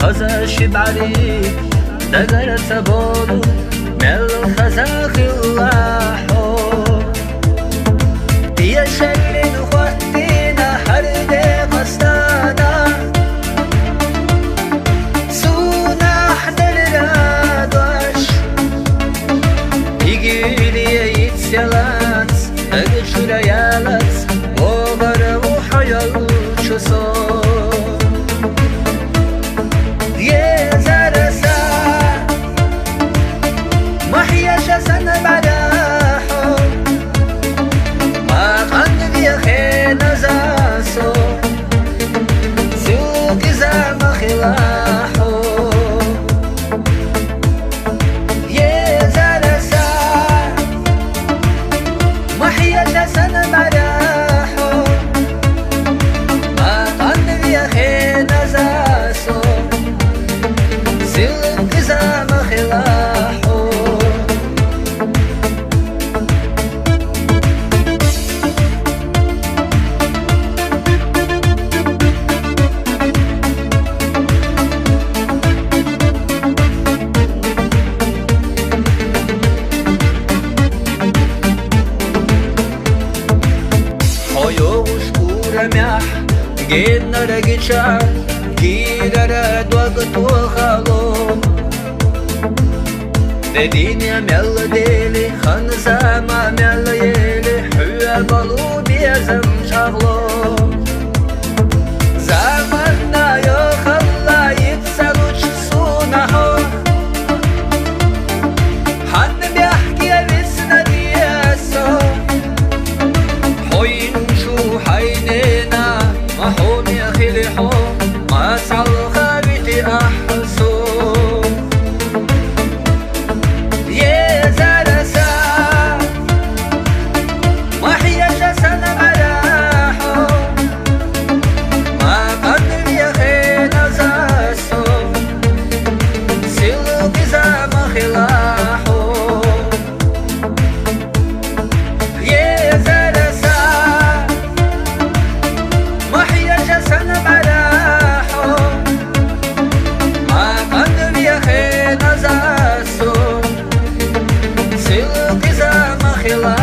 غزا شبعري دقر سبولو مل خزاخ اللاحو يا شلين خواتينا حردي قصدانا سونا حدر رادوش يجيلي يتسيالات أجشر يالات وغر وحيال شصور جينا رجيشا كيرا دوغت وخالو دينيا ميل ديلي خنزا ما ميل يلي حيا بالو بيزم شغلو زماننا يخلا يتسالوش سونهو حن بيحكي بسنا دياسو حوين شو حينينا محوم يا خليحو ما سعلخا بيتي أحسو يا زرسا وحيا جسن مراحو ما قدر يا خينا زاسو سيلو كزا مخلاحو يا زرسا سنة براحو ما قدر يا خينا زاسو سيلو كزا مخلا